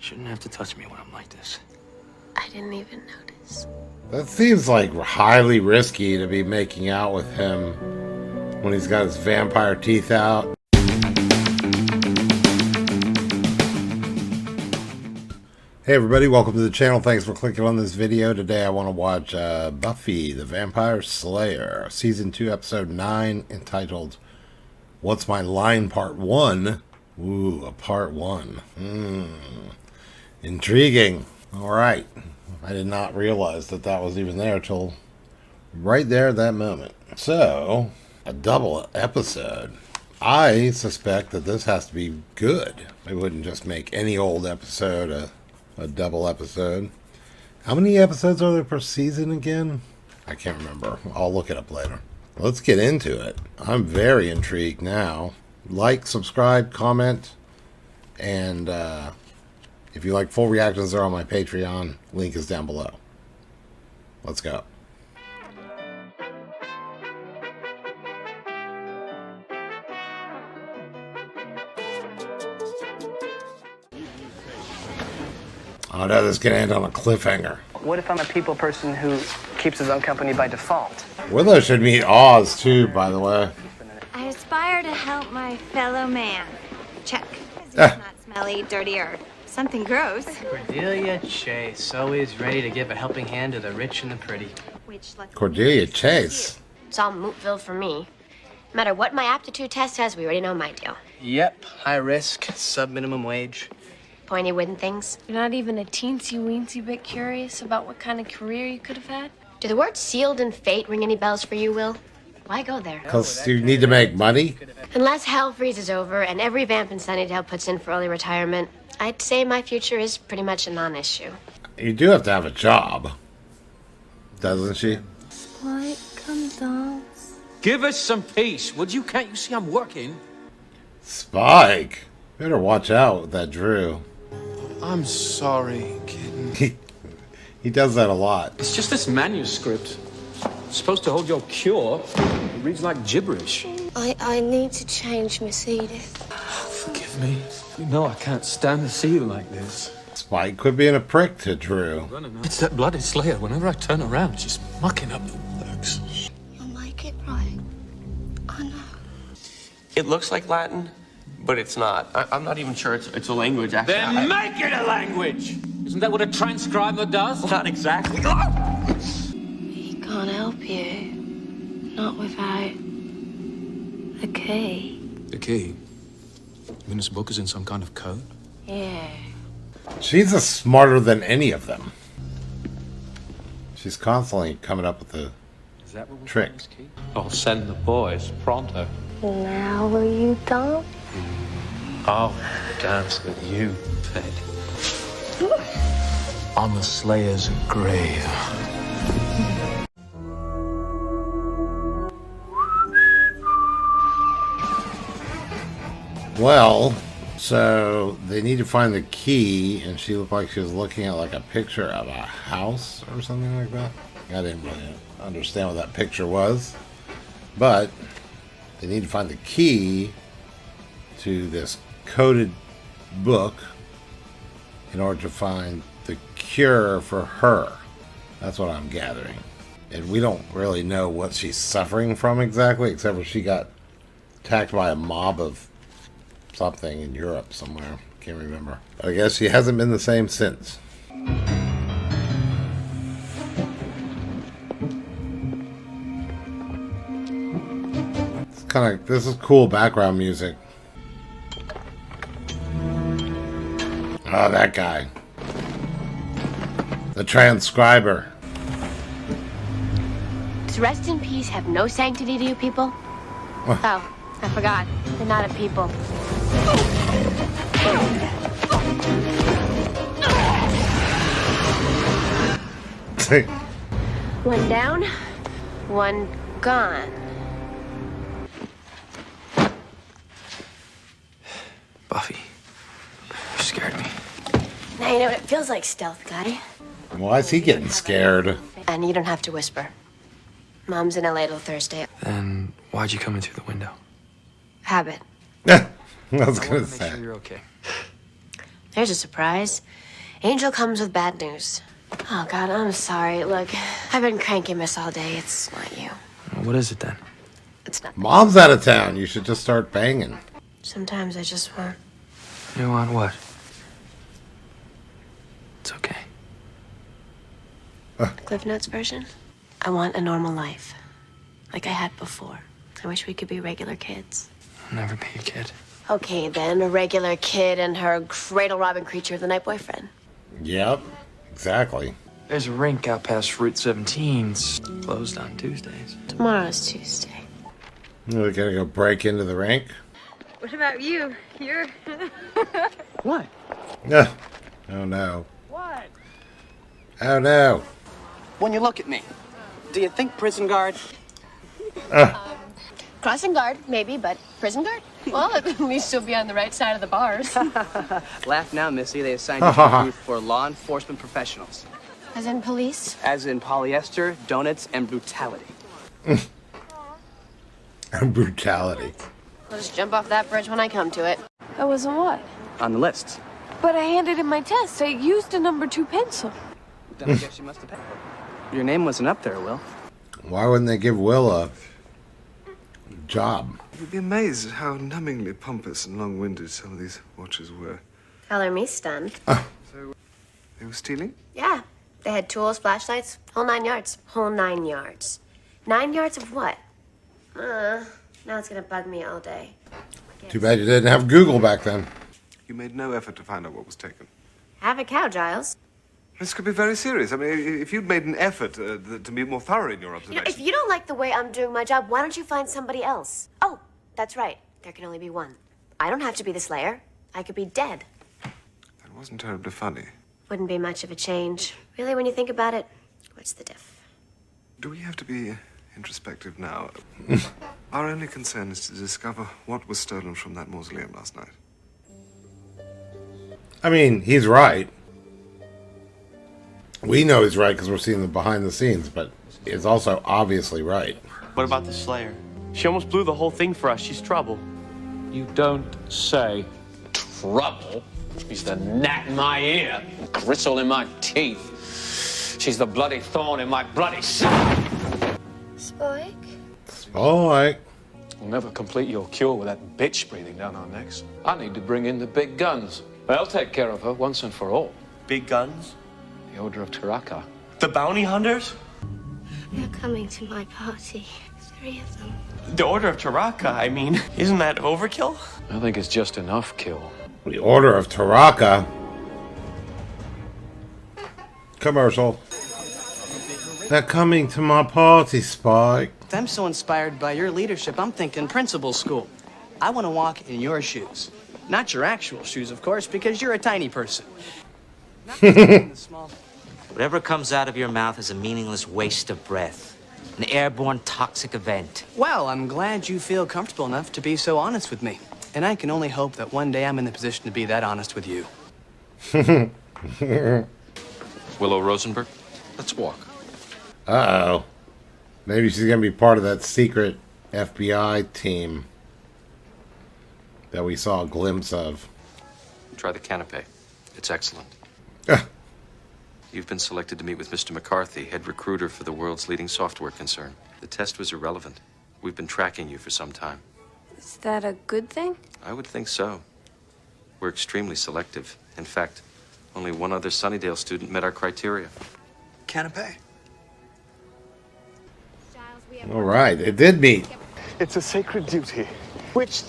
Shouldn't have to touch me when I'm like this. I didn't even notice. That seems like highly risky to be making out with him when he's got his vampire teeth out. Hey everybody, welcome to the channel. Thanks for clicking on this video. Today I want to watch Buffy the Vampire Slayer, Season 2, Episode 9, entitled What's My Line Part 1? Ooh, a Part 1. Intriguing. Alright. I did not realize that that was even there till right there at that moment. So, a double episode. I suspect that this has to be good. They wouldn't just make any old episode a double episode. How many episodes are there per season again? I can't remember. I'll look it up later. Let's get into it. I'm very intrigued now. Like, subscribe, comment, and if you like full reactions, they're on my Patreon. Link is down below. Let's go. Oh no, this is gonna end on a cliffhanger. What if I'm a people person who keeps his own company by default? Willow should meet Oz too, by the way. I aspire to help my fellow man. Check. He's not smelly, dirty, or something gross. Cordelia Chase, always ready to give a helping hand to the rich and the pretty. Cordelia Chase. It's all Mootville for me. No matter what my aptitude test says, we already know my deal. Yep, high risk, sub-minimum wage. Pointy wooden things. You're not even a teensy-weensy bit curious about what kind of career you could have had? Do the words sealed in fate ring any bells for you, Will? Why go there? Because you need to make money? Unless hell freezes over and every vamp in Sunnydale puts in for early retirement, I'd say my future is pretty much a non-issue. You do have to have a job, doesn't she? What comes on? Give us some peace, would you? Can't you see I'm working? Spike! Better watch out with that Drew. I'm sorry, kitten. He does that a lot. It's just this manuscript. It's supposed to hold your cure. It reads like gibberish. I need to change Miss Edith. Forgive me. You know I can't stand to see you like this. Spike quit being a prick to Drew. It's that bloody Slayer. Whenever I turn around, she's mucking up the works. You'll make it right. I know. It looks like Latin, but it's not. I'm not even sure it's a language, actually. Then make it a language! Isn't that what a transcriber does? Not exactly. He can't help you. Not without the key. The key? You mean this book is in some kind of code? Yeah. She's smarter than any of them. She's constantly coming up with a trick. I'll send the boys pronto. Now will you dance? I'll dance with you, Peg. On the Slayer's grave. Well, so they need to find the key, and she looked like she was looking at like a picture of a house or something like that. I didn't really understand what that picture was, but they need to find the key to this coded book in order to find the cure for her. That's what I'm gathering. And we don't really know what she's suffering from exactly, except for she got attacked by a mob of something in Europe somewhere. Can't remember. But I guess she hasn't been the same since. It's kind of, this is cool background music. Oh, that guy. The transcriber. Does rest in peace have no sanctity to you people? Oh, I forgot. They're not a people. One down, one gone. Buffy, you scared me. Now you know what it feels like, stealth guy. Why is he getting scared? And you don't have to whisper. Mom's in LA till Thursday. Then why'd you come in through the window? Habit. I was I gonna want to say. make sure you're okay. There's a surprise. Angel comes with bad news. Oh, God, I'm sorry. Look, I've been cranky miss all day. It's not you. What is it then? It's not. Mom's out of town. You should just start banging. Sometimes I just want. You want what? It's okay. The Cliff Notes version? I want a normal life. Like I had before. I wish we could be regular kids. I'll never be a kid. Okay, then, a regular kid and her cradle-robbing creature of the night boyfriend. Yep, exactly. There's a rink out past Route 17. It's closed on Tuesdays. Tomorrow's Tuesday. We're gonna go break into the rink. What about you? You're... What? Oh no. What? Oh no. When you look at me, do you think prison guard? Crossing guard, maybe, but prison guard? Well, at least you'll be on the right side of the bars. Laugh now, Missy. They assigned you to a booth for law enforcement professionals. As in police? As in polyester, donuts, and brutality. And brutality. I'll just jump off that bridge when I come to it. I wasn't what? On the list. But I handed in my test. I used a number 2 pencil. Then I guess you must have paid. Your name wasn't up there, Will. Why wouldn't they give Willa a job? You'd be amazed at how numbingly pompous and long-winded some of these watchers were. Color me stunned. So, they were stealing? Yeah. They had tools, flashlights, whole 9 yards. Whole 9 yards. 9 yards of what? Now it's gonna bug me all day. Too bad you didn't have Google back then. You made no effort to find out what was taken. Have a cow, Giles. This could be very serious. I mean, if you'd made an effort to be more thorough in your You know, observation. if you don't like the way I'm doing my job, why don't you find somebody else? Oh, that's right. There can only be one. I don't have to be the Slayer. I could be dead. That wasn't terribly funny. Wouldn't be much of a change. Really, when you think about it, what's the diff? Do we have to be introspective now? Our only concern is to discover what was stolen from that mausoleum last night. I mean, he's right. We know he's right because we're seeing the behind the scenes, but it's also obviously right. What about the Slayer? She almost blew the whole thing for us. She's trouble. You don't say. Trouble? She's the gnat in my ear, gristle in my teeth. She's the bloody thorn in my bloody side. Spike? Spike. We'll never complete your cure with that bitch breathing down our necks. I need to bring in the big guns. They'll take care of her once and for all. Big guns? The Order of Ter. The bounty hunters? They're coming to my party. 3 of them. The Order of Ter, I mean, isn't that overkill? I think it's just enough kill. The Order of Ter. Commercial. They're coming to my party, Spike. I'm so inspired by your leadership, I'm thinking principal school. I want to walk in your shoes. Not your actual shoes, of course, because you're a tiny person. Whatever comes out of your mouth is a meaningless waste of breath. An airborne toxic event. Well, I'm glad you feel comfortable enough to be so honest with me. And I can only hope that one day I'm in the position to be that honest with you. Willow Rosenberg, let's walk. Uh-oh. Maybe she's going to be part of that secret FBI team that we saw a glimpse of. Try the canapé. It's excellent. You've been selected to meet with Mr. McCarthy, head recruiter for the world's leading software concern. The test was irrelevant. We've been tracking you for some time. Is that a good thing? I would think so. We're extremely selective. In fact, only one other Sunnydale student met our criteria. Canapé. All right, it did meet. It's a sacred duty, which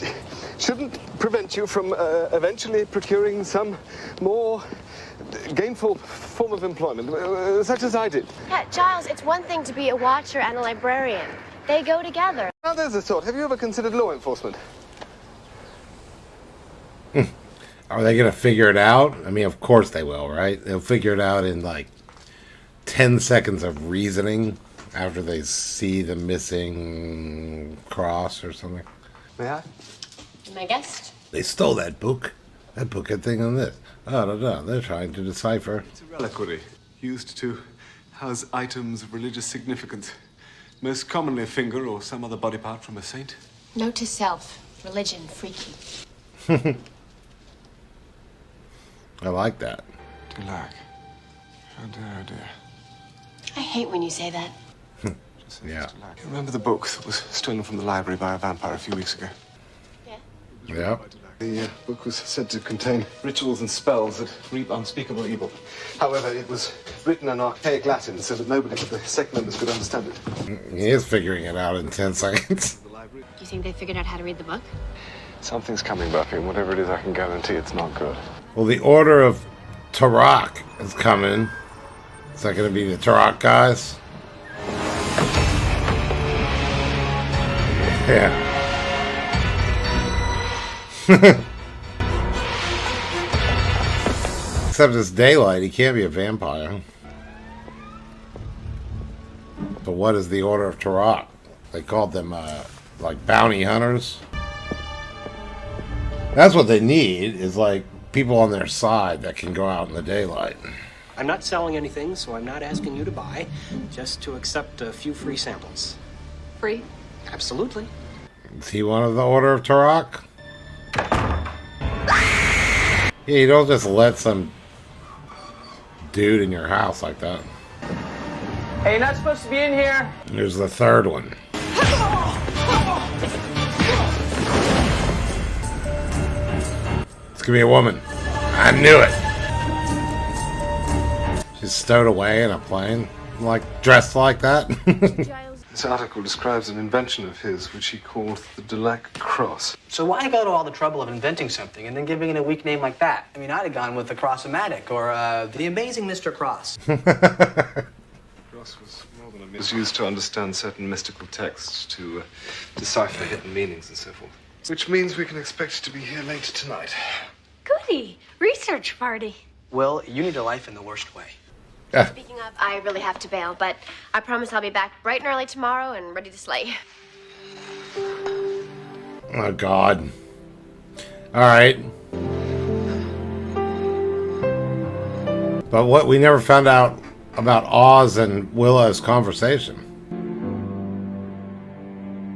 shouldn't prevent you from eventually procuring some more gainful form of employment, such as I did. Yeah, Giles, it's one thing to be a watcher and a librarian. They go together. Now, there's a thought. Have you ever considered law enforcement? Are they going to figure it out? I mean, of course they will, right? They'll figure it out in like 10 seconds of reasoning after they see the missing cross or something. May I? My guest? They stole that book. That book had thing on this. They're trying to decipher. It's a reliquary used to house items of religious significance. Most commonly a finger or some other body part from a saint. Note to self. Religion, freaky. I like that. Delect. Oh dear, oh dear. I hate when you say that. Yeah. You remember the book that was stolen from the library by a vampire a few weeks ago? Yeah. The book was said to contain rituals and spells that reap unspeakable evil. However, it was written in archaic Latin so that nobody but the sect members could understand it. He is figuring it out in 10 seconds. You think they figured out how to read the book? Something's coming, Buffy, and whatever it is, I can guarantee it's not good. Well, the Order of Ter is coming. Is that going to be the Ter guys? Yeah. Except it's daylight. He can't be a vampire. But what is the Order of Ter? They called them, like, bounty hunters. That's what they need, is, like, people on their side that can go out in the daylight. I'm not selling anything, so I'm not asking you to buy, just to accept a few free samples. Free? Absolutely. Is he one of the Order of Ter? Yeah, you don't just let some dude in your house like that. Hey, you're not supposed to be in here. Here's the third one. It's gonna be a woman. I knew it. She's stowed away in a plane, like dressed like that. This article describes an invention of his, which he called the Delect Cross. So why go to all the trouble of inventing something and then giving it a weak name like that? I mean, I'd have gone with the Cross-O-Matic or the Amazing Mr. Cross. Cross was more than a myth. It was used to understand certain mystical texts, to decipher hidden meanings and so forth. Which means we can expect to be here later tonight. Goody. Research party. Will, you need a life in the worst way. Speaking of, I really have to bail, but I promise I'll be back bright and early tomorrow and ready to slay. Oh, God. Alright. But what we never found out about Oz and Willa's conversation.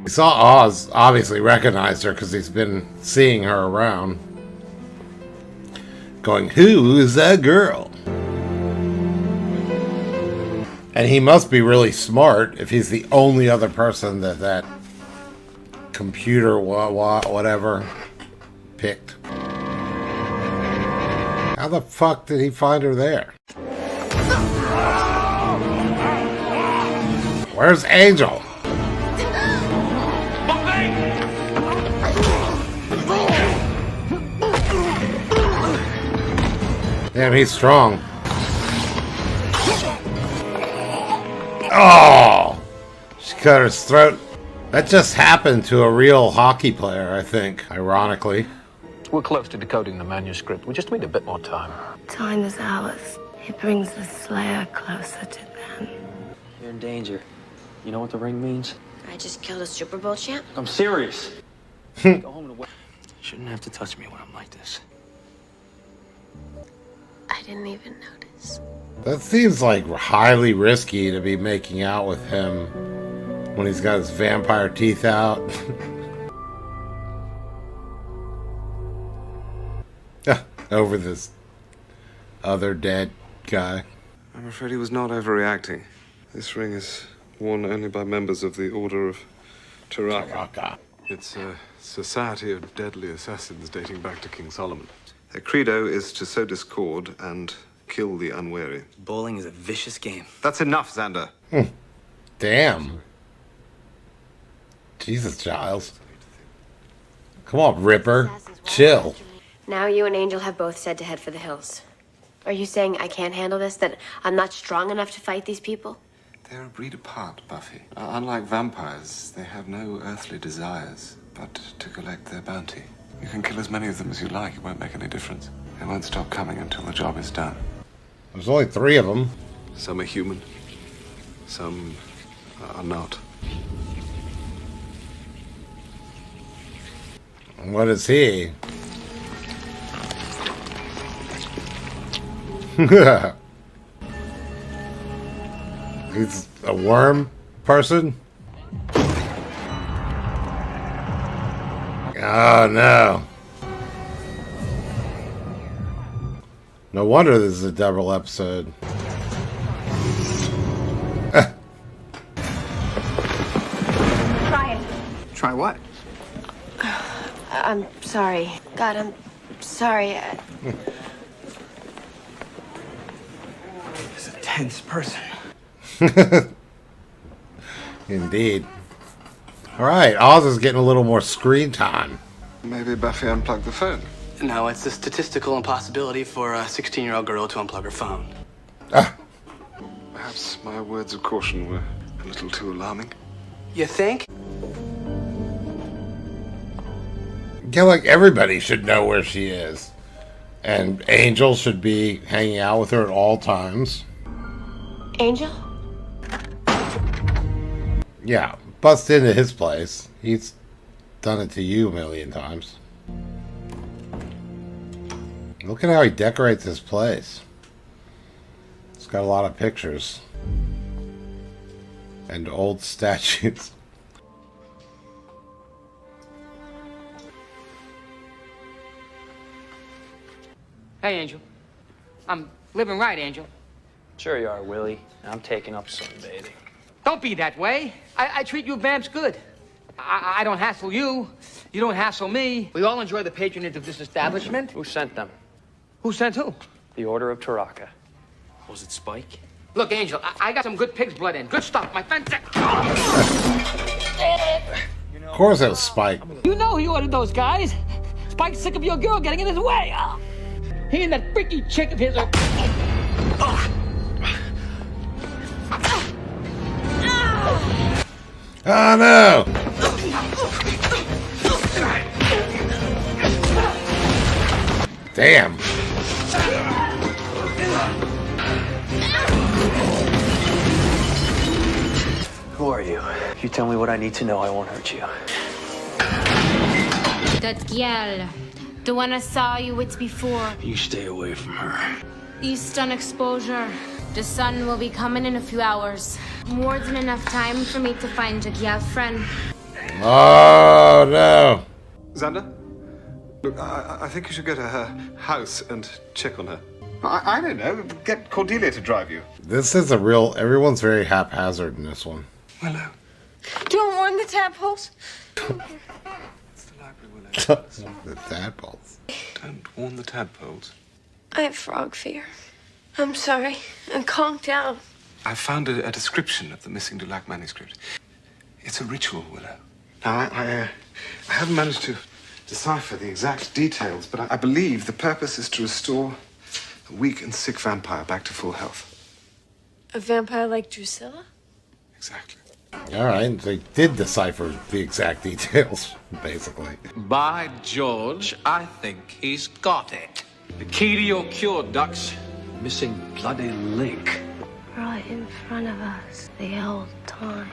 We saw Oz obviously recognized her because he's been seeing her around. Going, who is that girl? And he must be really smart if he's the only other person that computer whatever picked. How the fuck did he find her there? Where's Angel? Damn, he's strong. Oh! She cut his throat. That just happened to a real hockey player, I think, ironically. We're close to decoding the manuscript. We just need a bit more time. Time is ours. It brings the Slayer closer to them. You're in danger. You know what the ring means? I just killed a Super Bowl champ. I'm serious. Go home and wait. You shouldn't have to touch me when I'm like this. I didn't even notice. That seems like highly risky to be making out with him when he's got his vampire teeth out. Over this other dead guy. I'm afraid he was not overreacting. This ring is worn only by members of the Order of Ter. It's a society of deadly assassins dating back to King Solomon. Their credo is to sow discord and kill the unwary. Bowling is a vicious game. That's enough, Xander. Damn. Jesus, Giles. Come on, Ripper. Chill. Now you and Angel have both said to head for the hills. Are you saying I can't handle this? That I'm not strong enough to fight these people? They're a breed apart, Buffy. Unlike vampires, they have no earthly desires but to collect their bounty. You can kill as many of them as you like. It won't make any difference. They won't stop coming until the job is done. There's only 3 of them. Some are human. Some are not. What is he? He's a worm person? Oh no. No wonder this is a double episode. Try it. Try what? I'm sorry. God, I'm sorry. He's a tense person. Indeed. Alright, Oz is getting a little more screen time. Maybe Buffy unplugged the phone. No, it's a statistical impossibility for a 16-year-old girl to unplug her phone. Perhaps my words of caution were a little too alarming. You think? Yeah, like everybody should know where she is. And Angel should be hanging out with her at all times. Angel? Yeah, bust into his place. He's done it to you a million times. Look at how he decorates his place. It's got a lot of pictures. And old statues. Hey, Angel. I'm living right, Angel. Sure you are, Willie. I'm taking up sunbathing. Don't be that way. I treat you vamps good. I don't hassle you. You don't hassle me. We all enjoy the patronage of this establishment. Who sent them? Who sent who? The Order of Ter. Was it Spike? Look, Angel, I got some good pig's blood in. Good stuff, my friend. Of course it was Spike. You know he ordered those guys. Spike's sick of your girl getting in his way. He and that freaky chick of his are... Oh no! Damn. Who are you? If you tell me what I need to know, I won't hurt you. That girl, the one I saw you with before. You stay away from her. Eastern exposure. The sun will be coming in a few hours. More than enough time for me to find a girlfriend. Oh no. Xander? Look, I think you should go to her house and check on her. I don't know. Get Cordelia to drive you. This is a real... Everyone's very haphazard in this one. Willow. Don't warn the tadpoles. It's the library, Willow. The tadpoles. Don't warn the tadpoles. I have frog fear. I'm sorry. I'm conked out. I found a description of the missing Delect manuscript. It's a ritual, Willow. Now, I haven't managed to decipher the exact details, but I believe the purpose is to restore a weak and sick vampire back to full health. A vampire like Drusilla? Exactly. Alright, they did decipher the exact details, basically. By George, I think he's got it. The key to your cure, Dux. Missing bloody link. Right in front of us the whole time.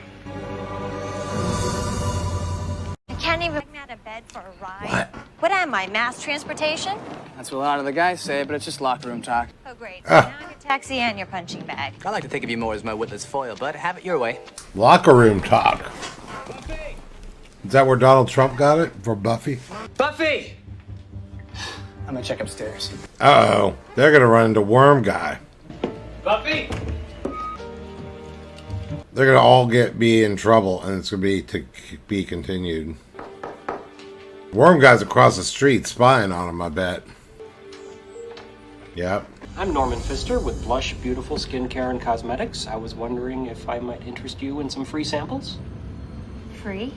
I can't even get me out of bed for a ride. What am I, mass transportation? That's what a lot of the guys say, but it's just locker room talk. Oh, great. So now I'm your taxi and your punching bag. I like to think of you more as my witless foil, but have it your way. Locker room talk. Is that where Donald Trump got it? For Buffy? Buffy! I'm gonna check upstairs. Uh-oh. They're gonna run into Worm Guy. Buffy! They're gonna all be in trouble, and it's gonna be to be continued. Worm Guy's across the street spying on him, I bet. Yep. I'm Norman Pfister with Blush Beautiful Skincare and Cosmetics. I was wondering if I might interest you in some free samples? Free?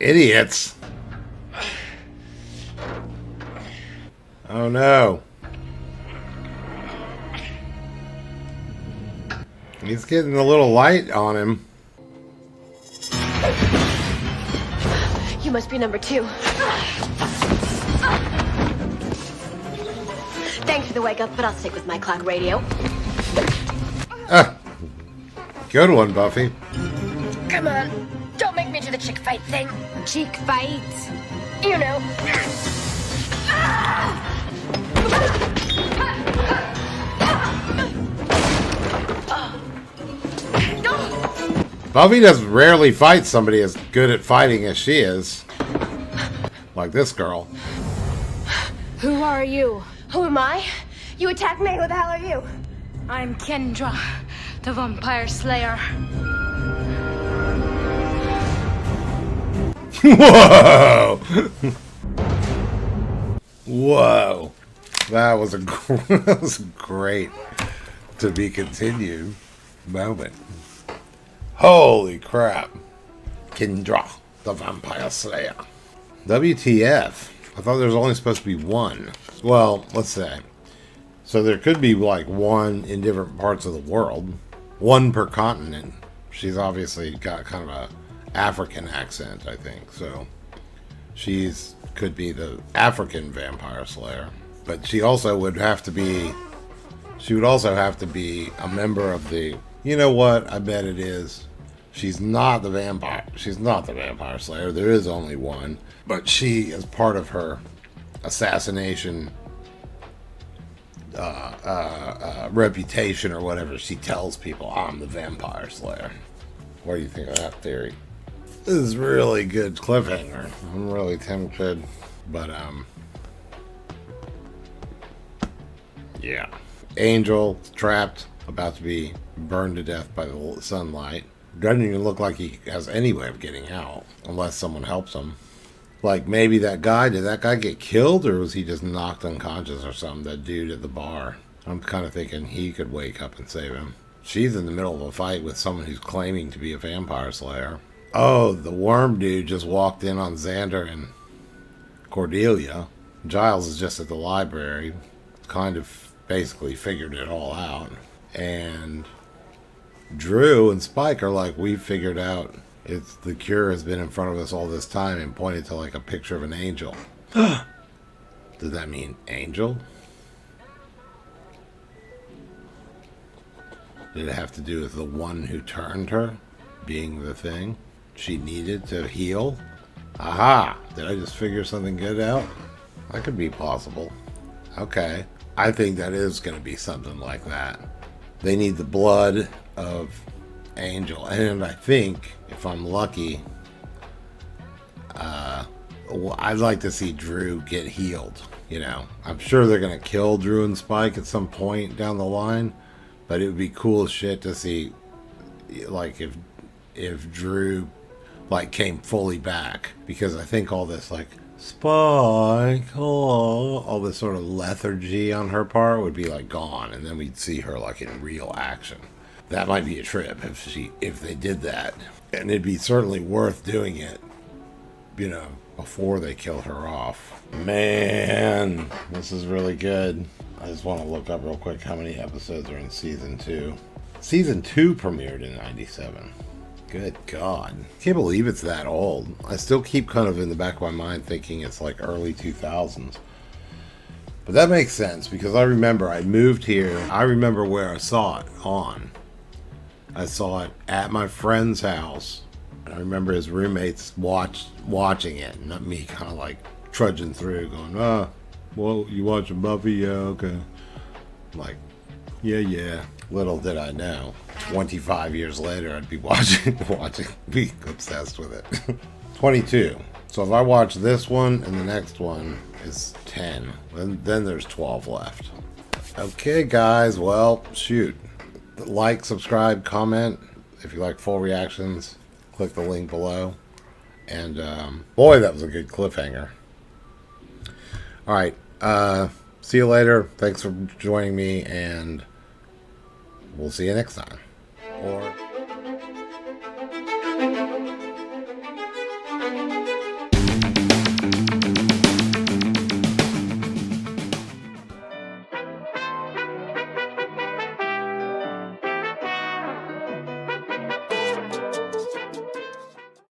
Idiots. Oh no. He's getting a little light on him. You must be number 2. Thanks for the wake up, but I'll stick with my clock radio. Good one, Buffy. Come on. Don't make me do the chick fight thing. Cheek fight. You know. Buffy does rarely fight somebody as good at fighting as she is. Like this girl. Who are you? Who am I? You attacked me. Who the hell are you? I'm Kendra, the Vampire Slayer. Whoa! Whoa! That was that was a great to be continued moment. Holy crap! Kendra, the Vampire Slayer. WTF? I thought there was only supposed to be one. Well, let's say. So there could be like one in different parts of the world. One per continent. She's obviously got kind of a African accent, I think. So she's could be the African Vampire Slayer. But she also would have to be... She would also have to be a member of the... You know what? I bet it is. She's not the vampire. She's not the Vampire Slayer. There is only one. But she, as part of her assassination reputation or whatever, she tells people, I'm the Vampire Slayer. What do you think of that theory? This is really good cliffhanger. I'm really tempted. But, yeah. Angel trapped, about to be burned to death by the sunlight. Doesn't even look like he has any way of getting out, unless someone helps him. Like, maybe that guy, did that guy get killed, or was he just knocked unconscious or something, that dude at the bar? I'm kind of thinking he could wake up and save him. She's in the middle of a fight with someone who's claiming to be a Vampire Slayer. Oh, the worm dude just walked in on Xander and Cordelia. Giles is just at the library, kind of basically figured it all out. And Drew and Spike are like, we figured out it's the cure has been in front of us all this time, and pointed to like a picture of an angel. Does that mean angel? Did it have to do with the one who turned her being the thing she needed to heal? Aha! Did I just figure something good out? That could be possible. Okay. I think that is going to be something like that. They need the blood of Angel. And I think, if I'm lucky, I'd like to see Drew get healed. You know, I'm sure they're going to kill Drew and Spike at some point down the line. But it would be cool as shit to see, like, if Drew, like, came fully back. Because I think all this, like, Spike, oh, all this sort of lethargy on her part would be, like, gone. And then we'd see her, like, in real action. That might be a trip if they did that. And it'd be certainly worth doing it, you know, before they kill her off. Man, this is really good. I just want to look up real quick how many episodes are in Season 2. Season 2 premiered in 97. Good God. Can't believe it's that old. I still keep kind of in the back of my mind thinking it's like early 2000s. But that makes sense because I remember I moved here. I remember where I saw it on. I saw it at my friend's house. I remember his roommates watching it, and not me kind of like trudging through going, oh, well, you watching Buffy? Yeah, okay. I'm like, yeah. Little did I know, 25 years later, I'd be be obsessed with it. 22. So if I watch this one and the next one is 10, then there's 12 left. Okay, guys. Well, shoot. Like, subscribe, comment. If you like full reactions, click the link below. And boy, that was a good cliffhanger. All right. See you later. Thanks for joining me, and we'll see you next time. Or